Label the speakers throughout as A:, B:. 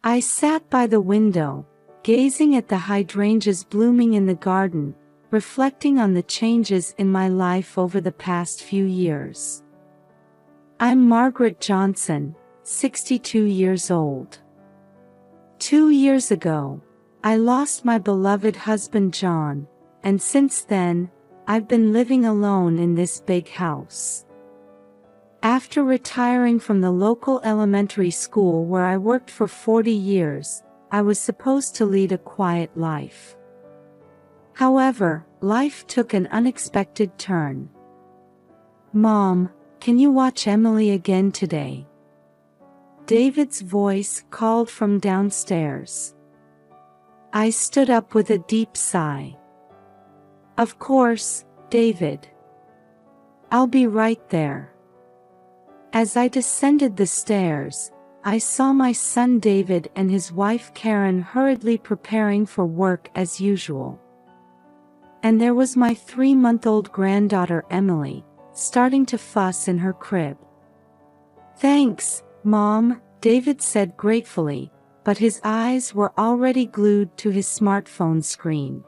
A: I sat by the window, gazing at the hydrangeas blooming in the garden, reflecting on the changes in my life over the past few years. I'm Margaret Johnson, 62 years old. 2 years ago, I lost my beloved husband John, and since then, I've been living alone in this big house. After retiring from the local elementary school where I worked for 40 years, I was supposed to lead a quiet life. However, life took an unexpected turn. "Mom, can you watch Emily again today?" David's voice called from downstairs. I stood up with a deep sigh. "Of course, David. I'll be right there." As I descended the stairs, I saw my son David and his wife Karen hurriedly preparing for work as usual. And there was my 3-month-old granddaughter Emily, starting to fuss in her crib. "Thanks, Mom," David said gratefully, but his eyes were already glued to his smartphone screen.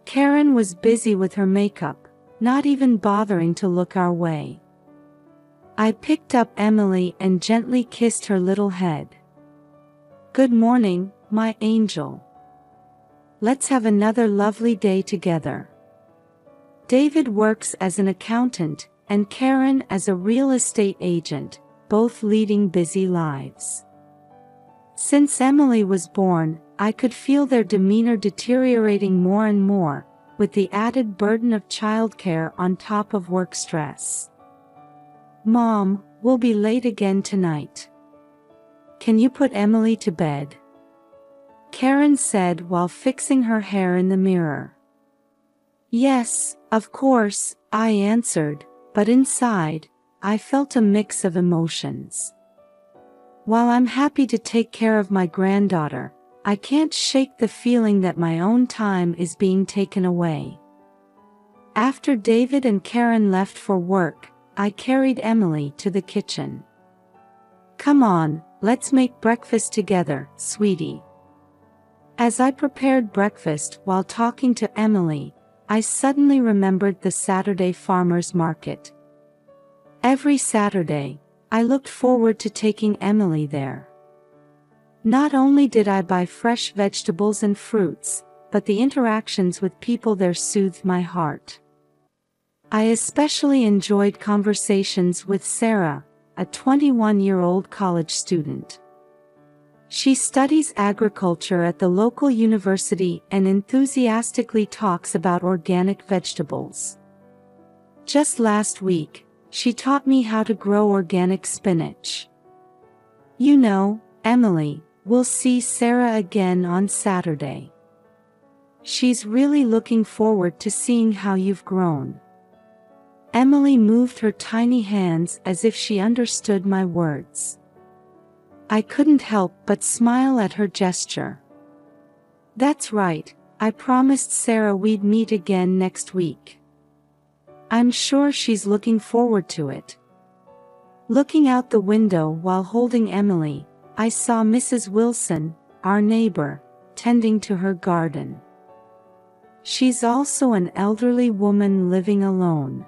A: Karen was busy with her makeup, not even bothering to look our way. I picked up Emily and gently kissed her little head. "Good morning, my angel. Let's have another lovely day together." David works as an accountant, and Karen as a real estate agent, both leading busy lives. Since Emily was born, I could feel their demeanor deteriorating more and more, with the added burden of childcare on top of work stress. "Mom, we'll be late again tonight. Can you put Emily to bed?" Karen said while fixing her hair in the mirror. "Yes, of course," I answered, but inside, I felt a mix of emotions. While I'm happy to take care of my granddaughter, I can't shake the feeling that my own time is being taken away. After David and Karen left for work, I carried Emily to the kitchen. "Come on, let's make breakfast together, sweetie." As I prepared breakfast while talking to Emily, I suddenly remembered the Saturday farmers market. Every Saturday, I looked forward to taking Emily there. Not only did I buy fresh vegetables and fruits, but the interactions with people there soothed my heart. I especially enjoyed conversations with Sarah, a 21-year-old college student. She studies agriculture at the local university and enthusiastically talks about organic vegetables. Just last week, she taught me how to grow organic spinach. "You know, Emily, we'll see Sarah again on Saturday. She's really looking forward to seeing how you've grown." Emily moved her tiny hands as if she understood my words. I couldn't help but smile at her gesture. "That's right, I promised Sarah we'd meet again next week. I'm sure she's looking forward to it." Looking out the window while holding Emily, I saw Mrs. Wilson, our neighbor, tending to her garden. She's also an elderly woman living alone.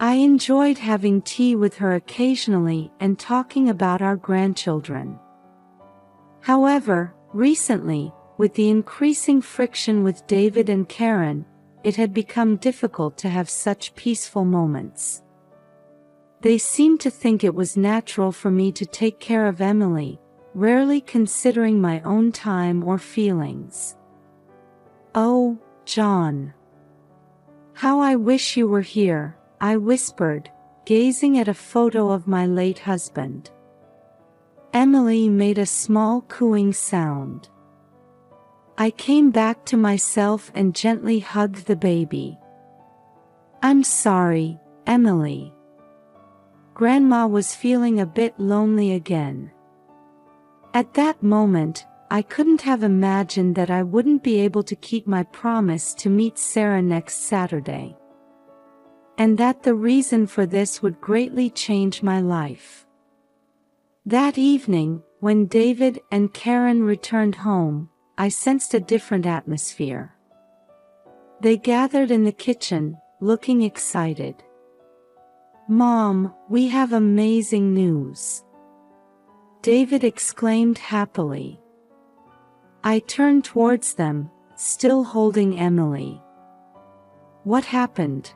A: I enjoyed having tea with her occasionally and talking about our grandchildren. However, recently, with the increasing friction with David and Karen, it had become difficult to have such peaceful moments. They seemed to think it was natural for me to take care of Emily, rarely considering my own time or feelings. "Oh, John. How I wish you were here," I whispered, gazing at a photo of my late husband. Emily made a small cooing sound. I came back to myself and gently hugged the baby. "I'm sorry, Emily. Grandma was feeling a bit lonely again." At that moment, I couldn't have imagined that I wouldn't be able to keep my promise to meet Sarah next Saturday. And that the reason for this would greatly change my life. That evening, when David and Karen returned home, I sensed a different atmosphere. They gathered in the kitchen, looking excited. "Mom, we have amazing news!" David exclaimed happily. I turned towards them, still holding Emily. "What happened?"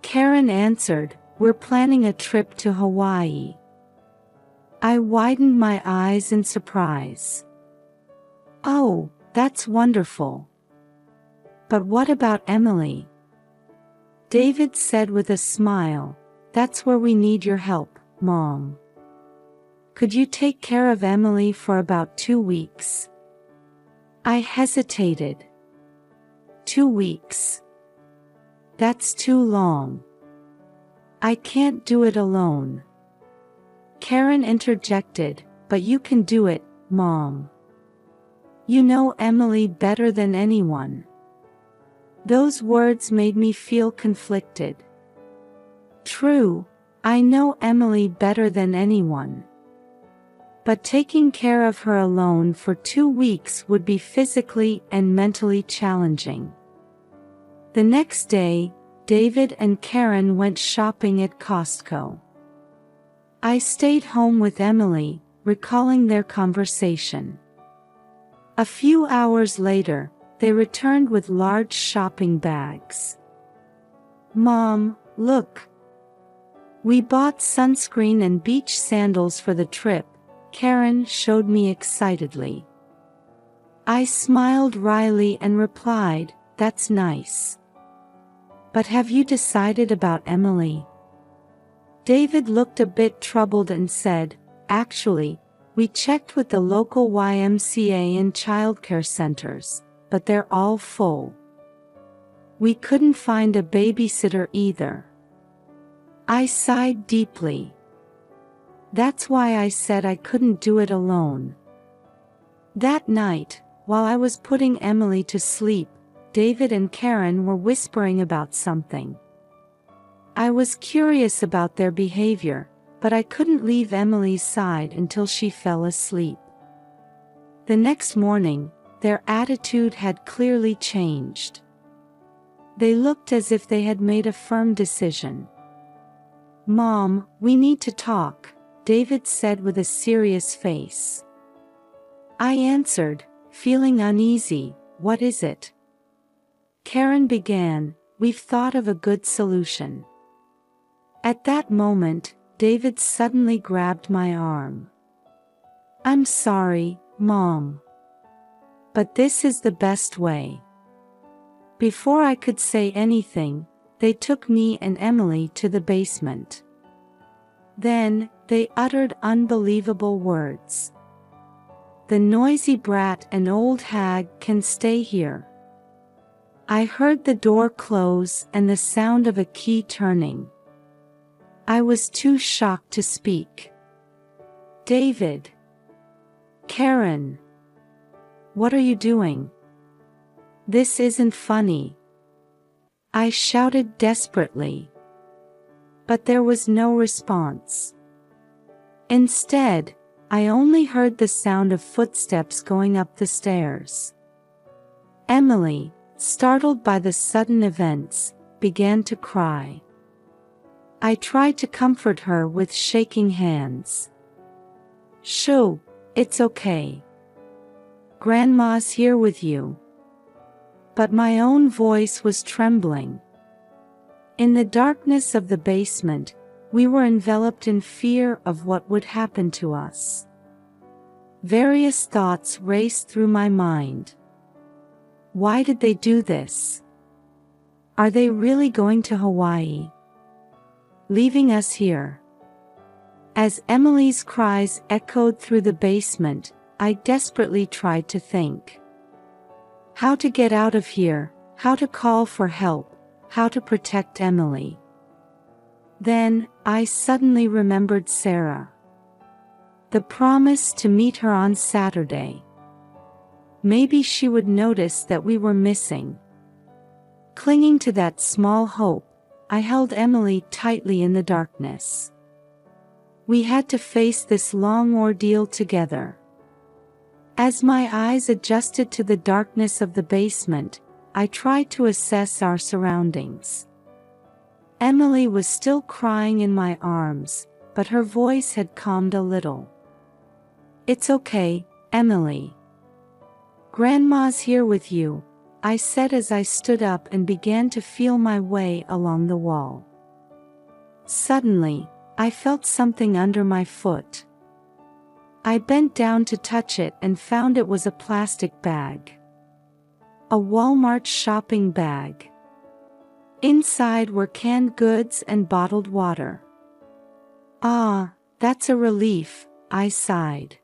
A: Karen answered, "We're planning a trip to Hawaii." I widened my eyes in surprise. "Oh, that's wonderful. But what about Emily?" David said with a smile, "That's where we need your help, Mom. Could you take care of Emily for about 2 weeks?" I hesitated. 2 weeks? That's too long. I can't do it alone. Karen interjected, "But you can do it, Mom. You know Emily better than anyone." Those words made me feel conflicted. True, I know Emily better than anyone. But taking care of her alone for 2 weeks would be physically and mentally challenging. The next day, David and Karen went shopping at Costco. I stayed home with Emily, recalling their conversation. A few hours later, they returned with large shopping bags. "Mom, look. We bought sunscreen and beach sandals for the trip," Karen showed me excitedly. I smiled wryly and replied, "That's nice. But have you decided about Emily?" David looked a bit troubled and said, "Actually, we checked with the local YMCA and childcare centers, but they're all full. We couldn't find a babysitter either." I sighed deeply. That's why I said I couldn't do it alone. That night, while I was putting Emily to sleep, David and Karen were whispering about something. I was curious about their behavior, but I couldn't leave Emily's side until she fell asleep. The next morning, their attitude had clearly changed. They looked as if they had made a firm decision. "Mom, we need to talk," David said with a serious face. I answered, feeling uneasy, "What is it?" Karen began, "We've thought of a good solution." At that moment, David suddenly grabbed my arm. "I'm sorry, Mom. But this is the best way." Before I could say anything, they took me and Emily to the basement. Then, they uttered unbelievable words. "The noisy brat and old hag can stay here." I heard the door close and the sound of a key turning. I was too shocked to speak. "David! Karen! What are you doing? This isn't funny," I shouted desperately. But there was no response. Instead, I only heard the sound of footsteps going up the stairs. Emily, startled by the sudden events, began to cry. I tried to comfort her with shaking hands. "Shoo, it's okay. Grandma's here with you." But my own voice was trembling. In the darkness of the basement, we were enveloped in fear of what would happen to us. Various thoughts raced through my mind. Why did they do this? Are they really going to Hawaii? Leaving us here? As Emily's cries echoed through the basement, I desperately tried to think. How to get out of here, how to call for help, how to protect Emily. Then, I suddenly remembered Sarah. The promise to meet her on Saturday. Maybe she would notice that we were missing. Clinging to that small hope, I held Emily tightly in the darkness. We had to face this long ordeal together. As my eyes adjusted to the darkness of the basement, I tried to assess our surroundings. Emily was still crying in my arms, but her voice had calmed a little. "It's okay, Emily. Grandma's here with you," I said as I stood up and began to feel my way along the wall. Suddenly, I felt something under my foot. I bent down to touch it and found it was a plastic bag. A Walmart shopping bag. Inside were canned goods and bottled water. "Ah, that's a relief," I sighed.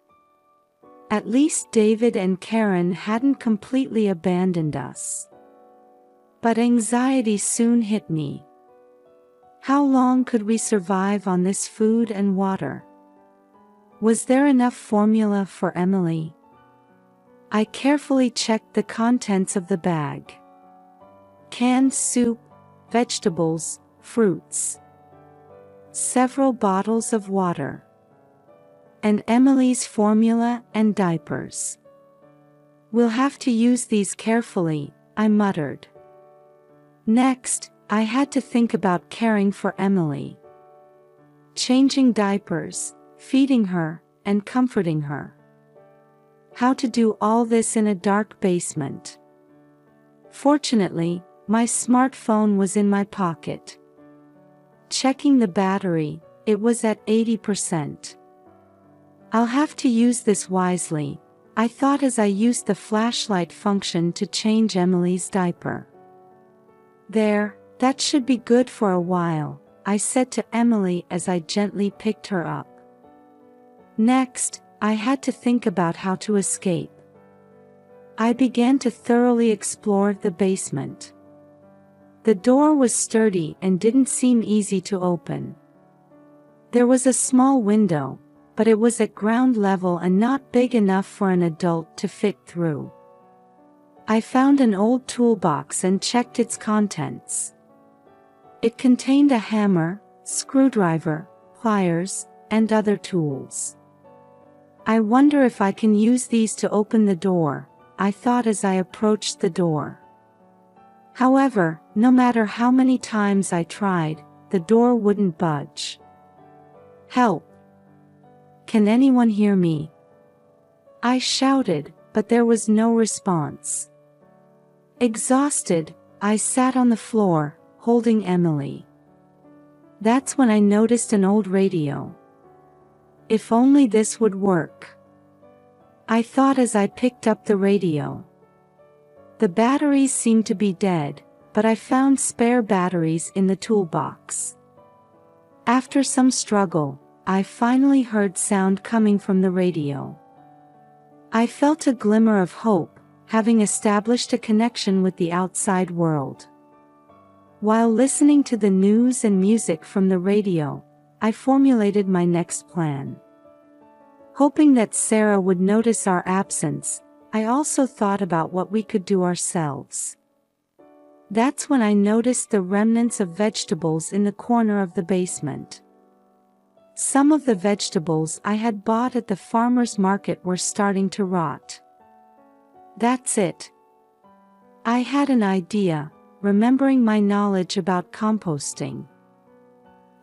A: At least David and Karen hadn't completely abandoned us. But anxiety soon hit me. How long could we survive on this food and water? Was there enough formula for Emily? I carefully checked the contents of the bag. Canned soup, vegetables, fruits. Several bottles of water. And Emily's formula and diapers. "We'll have to use these carefully," I muttered. Next, I had to think about caring for Emily. Changing diapers, feeding her, and comforting her. How to do all this in a dark basement. Fortunately, my smartphone was in my pocket. Checking the battery, it was at 80%. I'll have to use this wisely, I thought as I used the flashlight function to change Emily's diaper. "There, that should be good for a while," I said to Emily as I gently picked her up. Next, I had to think about how to escape. I began to thoroughly explore the basement. The door was sturdy and didn't seem easy to open. There was a small window, but it was at ground level and not big enough for an adult to fit through. I found an old toolbox and checked its contents. It contained a hammer, screwdriver, pliers, and other tools. "I wonder if I can use these to open the door," I thought as I approached the door. However, no matter how many times I tried, the door wouldn't budge. "Help! Can anyone hear me?" I shouted, but there was no response. Exhausted, I sat on the floor, holding Emily. That's when I noticed an old radio. If only this would work, I thought as I picked up the radio. The batteries seemed to be dead, but I found spare batteries in the toolbox. After some struggle, I finally heard sound coming from the radio. I felt a glimmer of hope, having established a connection with the outside world. While listening to the news and music from the radio, I formulated my next plan. Hoping that Sarah would notice our absence, I also thought about what we could do ourselves. That's when I noticed the remnants of vegetables in the corner of the basement. Some of the vegetables I had bought at the farmer's market were starting to rot. That's it. I had an idea, remembering my knowledge about composting.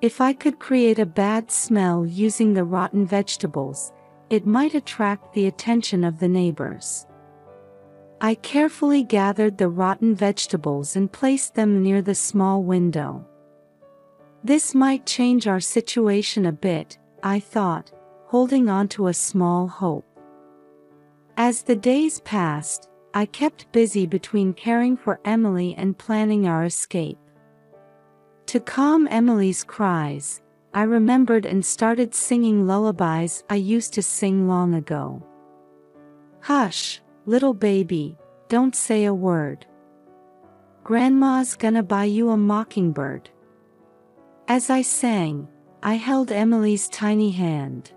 A: If I could create a bad smell using the rotten vegetables, it might attract the attention of the neighbors. I carefully gathered the rotten vegetables and placed them near the small window. This might change our situation a bit, I thought, holding on to a small hope. As the days passed, I kept busy between caring for Emily and planning our escape. To calm Emily's cries, I remembered and started singing lullabies I used to sing long ago. "Hush, little baby, don't say a word. Grandma's gonna buy you a mockingbird." As I sang, I held Emily's tiny hand.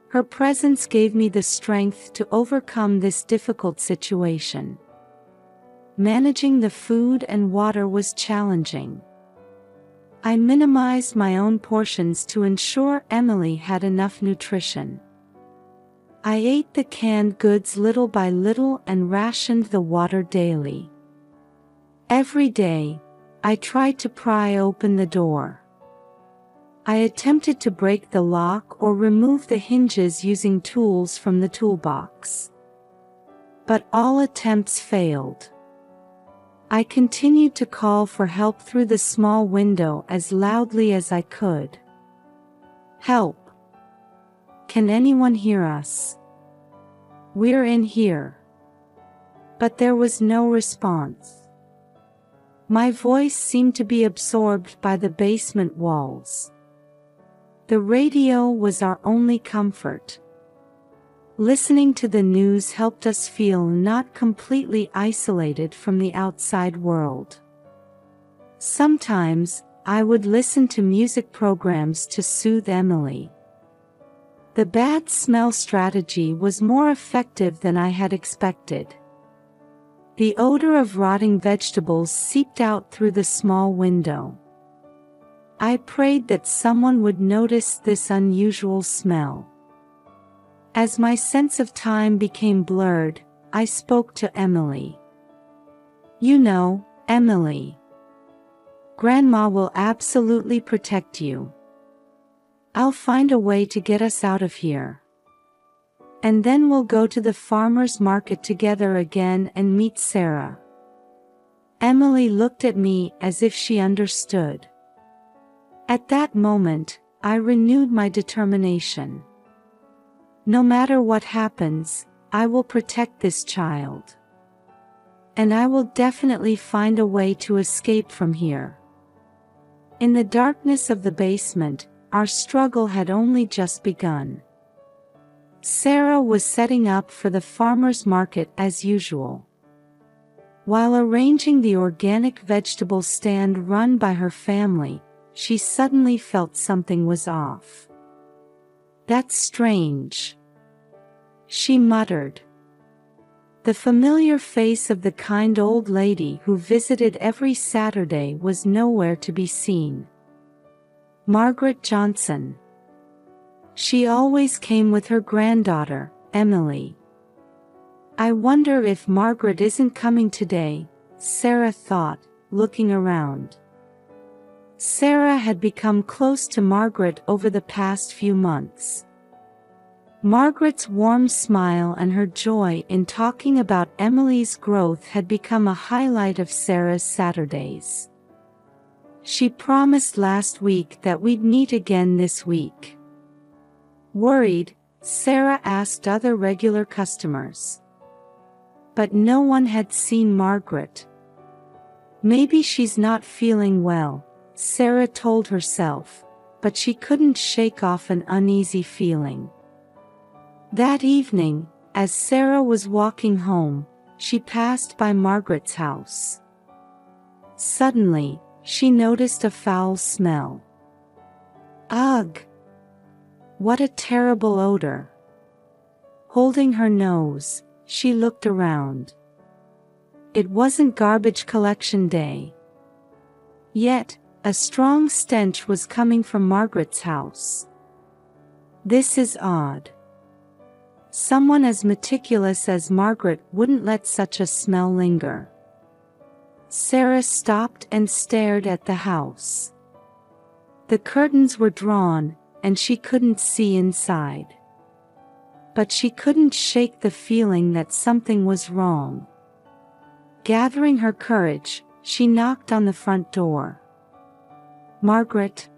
A: Her presence gave me the strength to overcome this difficult situation. Managing the food and water was challenging. I minimized my own portions to ensure Emily had enough nutrition. I ate the canned goods little by little and rationed the water daily. Every day, I tried to pry open the door. I attempted to break the lock or remove the hinges using tools from the toolbox. But all attempts failed. I continued to call for help through the small window as loudly as I could. "Help! Can anyone hear us? We're in here." But there was no response. My voice seemed to be absorbed by the basement walls. The radio was our only comfort. Listening to the news helped us feel not completely isolated from the outside world. Sometimes, I would listen to music programs to soothe Emily. The bad smell strategy was more effective than I had expected. The odor of rotting vegetables seeped out through the small window. I prayed that someone would notice this unusual smell. As my sense of time became blurred, I spoke to Emily. "You know, Emily. Grandma will absolutely protect you. I'll find a way to get us out of here. And then we'll go to the farmer's market together again and meet Sarah." Emily looked at me as if she understood. At that moment, I renewed my determination. No matter what happens, I will protect this child. And I will definitely find a way to escape from here. In the darkness of the basement, our struggle had only just begun. Sarah was setting up for the farmer's market as usual. While arranging the organic vegetable stand run by her family, she suddenly felt something was off. "That's strange," she muttered. The familiar face of the kind old lady who visited every Saturday was nowhere to be seen. Margaret Johnson. She always came with her granddaughter, Emily. "I wonder if Margaret isn't coming today," Sarah thought, looking around. Sarah had become close to Margaret over the past few months. Margaret's warm smile and her joy in talking about Emily's growth had become a highlight of Sarah's Saturdays. She promised last week that we'd meet again this week. Worried, Sarah asked other regular customers. But no one had seen Margaret. "Maybe she's not feeling well," Sarah told herself, but she couldn't shake off an uneasy feeling. That evening, as Sarah was walking home, she passed by Margaret's house. Suddenly, she noticed a foul smell. Ugh! What a terrible odor! Holding her nose, she looked around. It wasn't garbage collection day. Yet, a strong stench was coming from Margaret's house. This is odd. Someone as meticulous as Margaret wouldn't let such a smell linger. Sarah stopped and stared at the house. The curtains were drawn, and she couldn't see inside. But she couldn't shake the feeling that something was wrong. Gathering her courage, she knocked on the front door. "Margaret?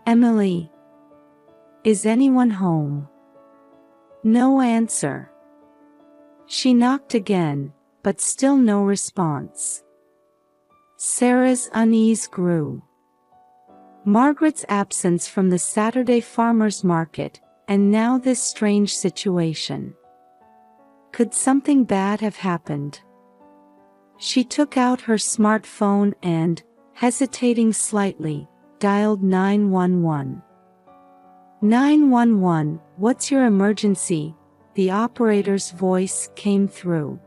A: Emily? Is anyone home?" No answer. She knocked again, but still no response. Sarah's unease grew. Margaret's absence from the Saturday farmer's market, and now this strange situation. Could something bad have happened? She took out her smartphone and, hesitating slightly, dialed 911. 911, what's your emergency? The operator's voice came through.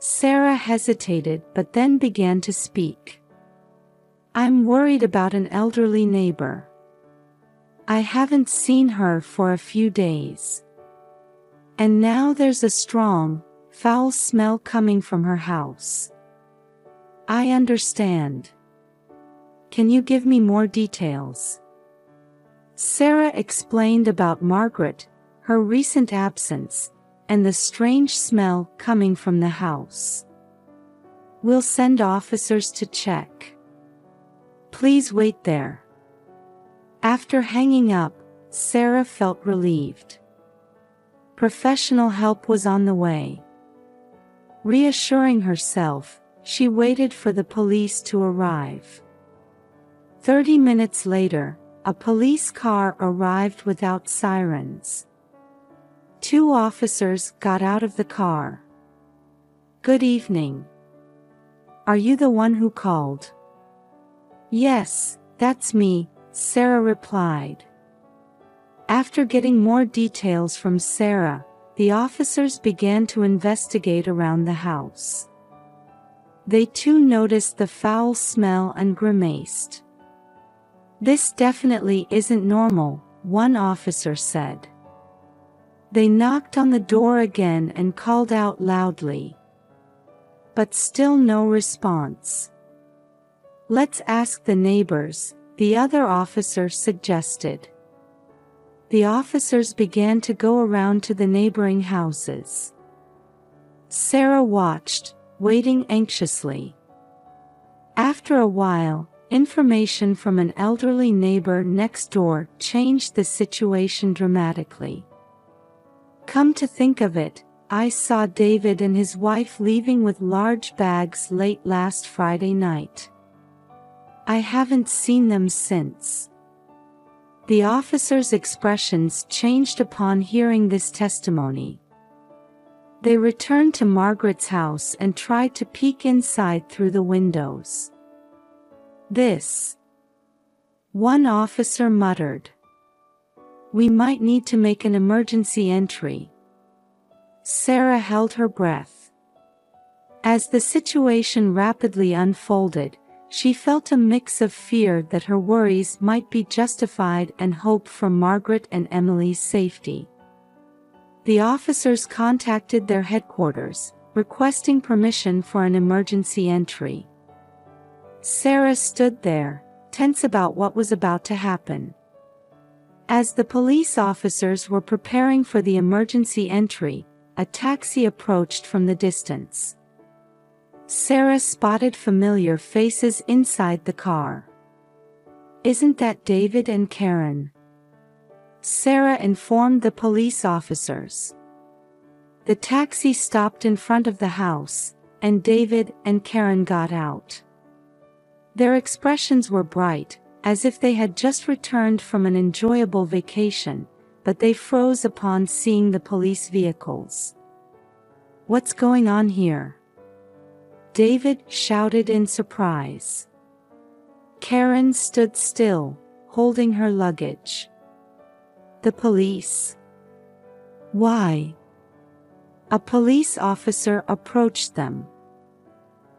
A: Sarah hesitated but then began to speak. I'm worried about an elderly neighbor. I haven't seen her for a few days. And now there's a strong, foul smell coming from her house. I understand. Can you give me more details? Sarah explained about Margaret, her recent absence, and the strange smell coming from the house. We'll send officers to check. Please wait there. After hanging up, Sarah felt relieved. Professional help was on the way. Reassuring herself, she waited for the police to arrive. 30 minutes later, a police car arrived without sirens. 2 officers got out of the car. Good evening. Are you the one who called? Yes, that's me, Sarah replied. After getting more details from Sarah, the officers began to investigate around the house. They too noticed the foul smell and grimaced. This definitely isn't normal, one officer said. They knocked on the door again and called out loudly. But still no response. Let's ask the neighbors, the other officer suggested. The officers began to go around to the neighboring houses. Sarah watched, waiting anxiously. After a while, information from an elderly neighbor next door changed the situation dramatically. Come to think of it, I saw David and his wife leaving with large bags late last Friday night. I haven't seen them since. The officers' expressions changed upon hearing this testimony. They returned to Margaret's house and tried to peek inside through the windows. This. One officer muttered. We might need to make an emergency entry. Sarah held her breath. As the situation rapidly unfolded, she felt a mix of fear that her worries might be justified and hope for Margaret and Emily's safety. The officers contacted their headquarters, requesting permission for an emergency entry. Sarah stood there, tense about what was about to happen. As the police officers were preparing for the emergency entry, a taxi approached from the distance. Sarah spotted familiar faces inside the car. Isn't that David and Karen? Sarah informed the police officers. The taxi stopped in front of the house, and David and Karen got out. Their expressions were bright, as if they had just returned from an enjoyable vacation, but they froze upon seeing the police vehicles. What's going on here? David shouted in surprise. Karen stood still, holding her luggage. The police. Why? A police officer approached them.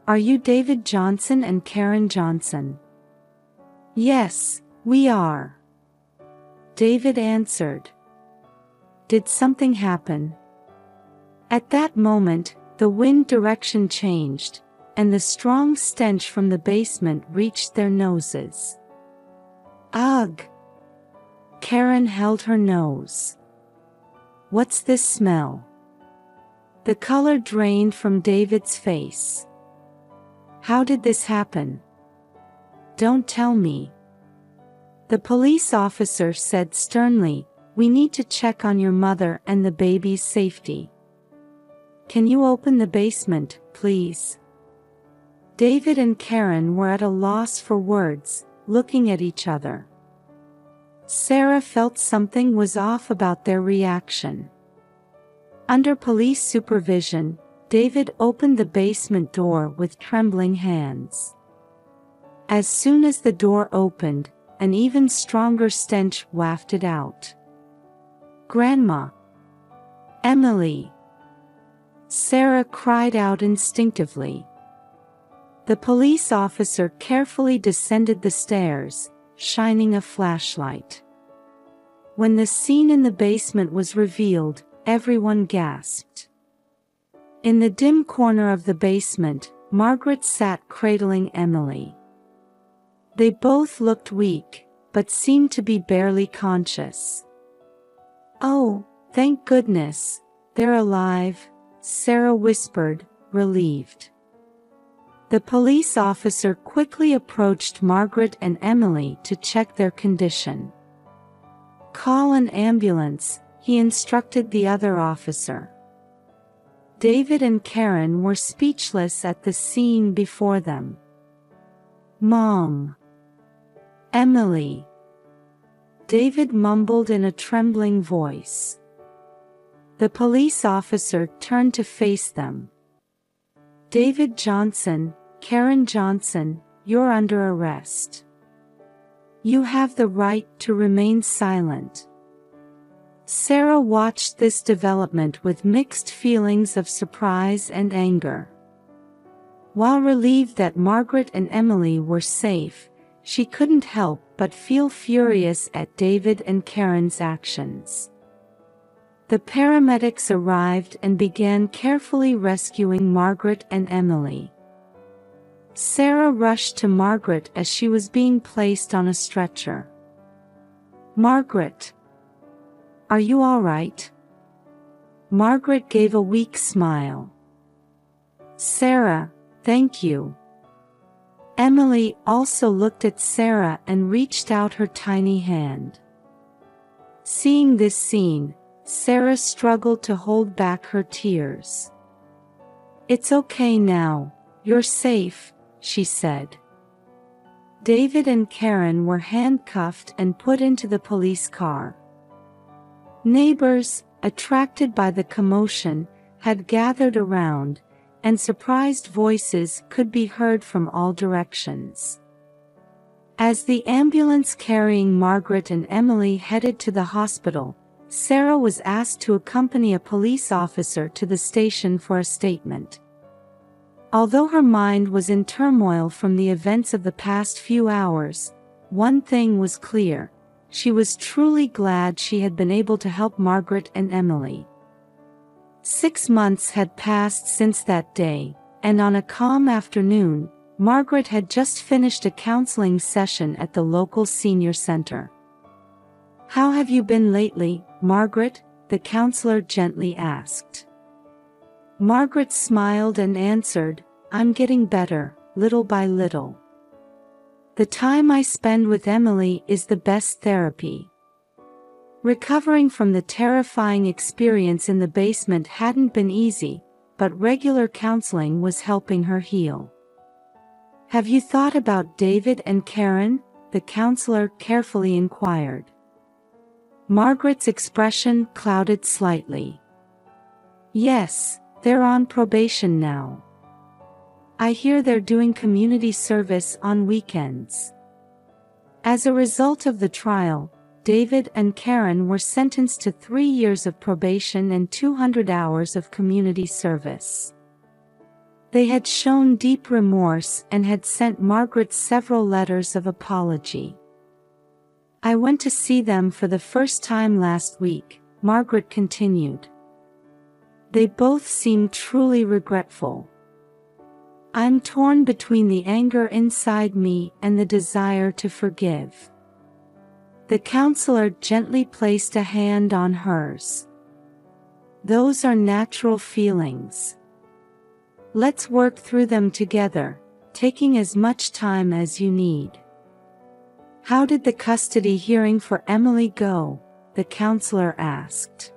A: Are you David Johnson and Karen Johnson? Yes, we are. David answered. Did something happen? At that moment, the wind direction changed, and the strong stench from the basement reached their noses. Ugh! Karen held her nose. What's this smell? The color drained from David's face. How did this happen? Don't tell me. The police officer said sternly, we need to check on your mother and the baby's safety. Can you open the basement, please? David and Karen were at a loss for words, looking at each other. Sarah felt something was off about their reaction. Under police supervision, David opened the basement door with trembling hands. As soon as the door opened, an even stronger stench wafted out. Grandma! Emily! Sarah cried out instinctively. The police officer carefully descended the stairs, shining a flashlight. When the scene in the basement was revealed, everyone gasped. In the dim corner of the basement, Margaret sat cradling Emily. They both looked weak, but seemed to be barely conscious. "Oh, thank goodness, they're alive," Sarah whispered, relieved. The police officer quickly approached Margaret and Emily to check their condition. "Call an ambulance," he instructed the other officer. David and Karen were speechless at the scene before them. "Mom. Emily." David mumbled in a trembling voice. The police officer turned to face them. "David Johnson, Karen Johnson, you're under arrest. You have the right to remain silent." Sarah watched this development with mixed feelings of surprise and anger. While relieved that Margaret and Emily were safe, she couldn't help but feel furious at David and Karen's actions. The paramedics arrived and began carefully rescuing Margaret and Emily. Sarah rushed to Margaret as she was being placed on a stretcher. "Margaret, are you all right?" Margaret gave a weak smile. "Sarah, thank you." Emily also looked at Sarah and reached out her tiny hand. Seeing this scene, Sarah struggled to hold back her tears. "It's okay now, you're safe," she said. David and Karen were handcuffed and put into the police car. Neighbors, attracted by the commotion, had gathered around, and surprised voices could be heard from all directions. As the ambulance carrying Margaret and Emily headed to the hospital, Sarah was asked to accompany a police officer to the station for a statement. Although her mind was in turmoil from the events of the past few hours, one thing was clear: she was truly glad she had been able to help Margaret and Emily. 6 months had passed since that day, and on a calm afternoon, Margaret had just finished a counseling session at the local senior center. "How have you been lately, Margaret?" the counselor gently asked. Margaret smiled and answered, "I'm getting better, little by little. The time I spend with Emily is the best therapy." Recovering from the terrifying experience in the basement hadn't been easy, but regular counseling was helping her heal. "Have you thought about David and Karen?" the counselor carefully inquired. Margaret's expression clouded slightly. "Yes, they're on probation now. I hear they're doing community service on weekends." As a result of the trial, David and Karen were sentenced to 3 years of probation and 200 hours of community service. They had shown deep remorse and had sent Margaret several letters of apology. "I went to see them for the first time last week," Margaret continued. "They both seemed truly regretful. I'm torn between the anger inside me and the desire to forgive." The counselor gently placed a hand on hers. "Those are natural feelings. Let's work through them together, taking as much time as you need." "How did the custody hearing for Emily go?" the counselor asked.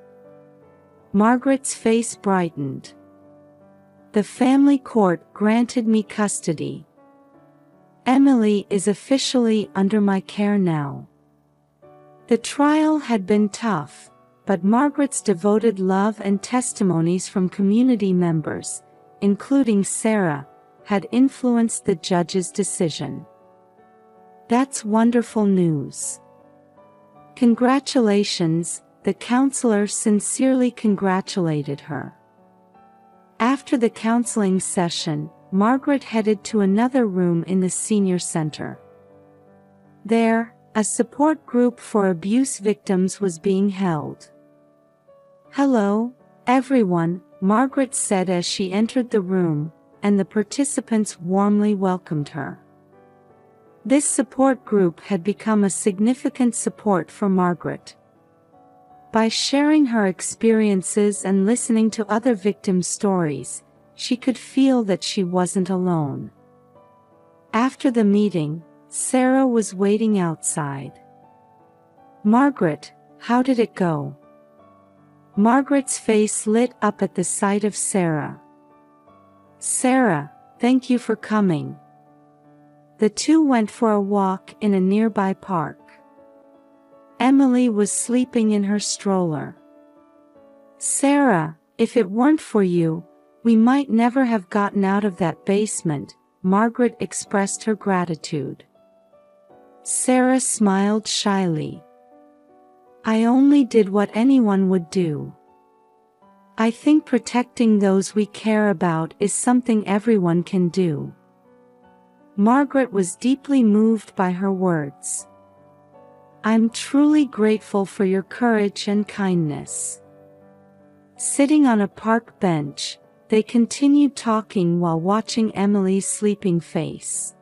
A: Margaret's face brightened. "The family court granted me custody. Emily is officially under my care now." The trial had been tough, but Margaret's devoted love and testimonies from community members, including Sarah, had influenced the judge's decision. "That's wonderful news. Congratulations," the counselor sincerely congratulated her. After the counseling session, Margaret headed to another room in the senior center. There, a support group for abuse victims was being held. "Hello, everyone," Margaret said as she entered the room, and the participants warmly welcomed her. This support group had become a significant support for Margaret. By sharing her experiences and listening to other victims' stories, she could feel that she wasn't alone. After the meeting, Sarah was waiting outside. "Margaret, how did it go?" Margaret's face lit up at the sight of Sarah. "Sarah, thank you for coming." The two went for a walk in a nearby park. Emily was sleeping in her stroller. "Sarah, if it weren't for you, we might never have gotten out of that basement," Margaret expressed her gratitude. Sarah smiled shyly. "I only did what anyone would do. I think protecting those we care about is something everyone can do." Margaret was deeply moved by her words. "I'm truly grateful for your courage and kindness." Sitting on a park bench, they continued talking while watching Emily's sleeping face.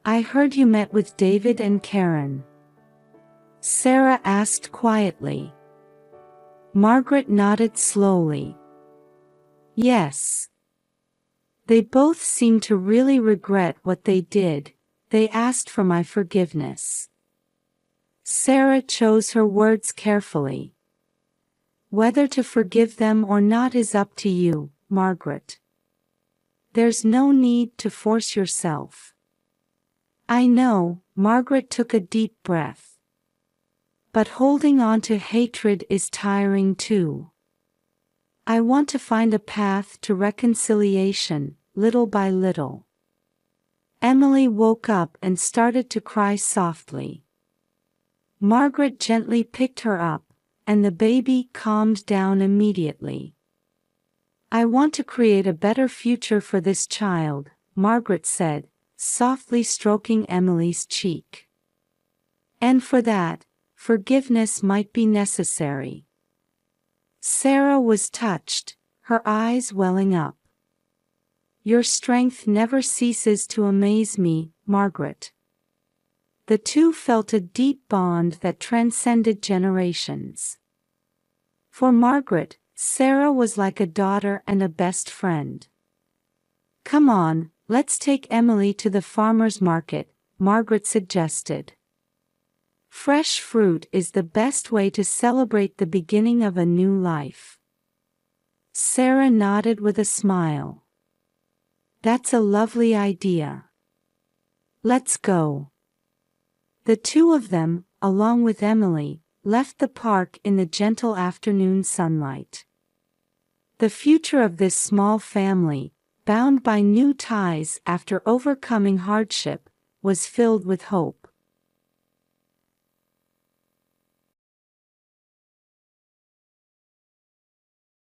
A: "I heard you met with David and Karen," Sarah asked quietly. Margaret nodded slowly. "Yes. They both seemed to really regret what they did. They asked for my forgiveness." Sarah chose her words carefully. "Whether to forgive them or not is up to you, Margaret. There's no need to force yourself." "I know," Margaret took a deep breath. "But holding on to hatred is tiring too. I want to find a path to reconciliation, little by little." Emily woke up and started to cry softly. Margaret gently picked her up, and the baby calmed down immediately. "I want to create a better future for this child," Margaret said, softly stroking Emily's cheek. "And for that, forgiveness might be necessary." Sarah was touched, her eyes welling up. "Your strength never ceases to amaze me, Margaret." The two felt a deep bond that transcended generations. For Margaret, Sarah was like a daughter and a best friend. "Come on, let's take Emily to the farmer's market," Margaret suggested. "Fresh fruit is the best way to celebrate the beginning of a new life." Sarah nodded with a smile. "That's a lovely idea. Let's go." The two of them, along with Emily, left the park in the gentle afternoon sunlight. The future of this small family, bound by new ties after overcoming hardship, was filled with hope.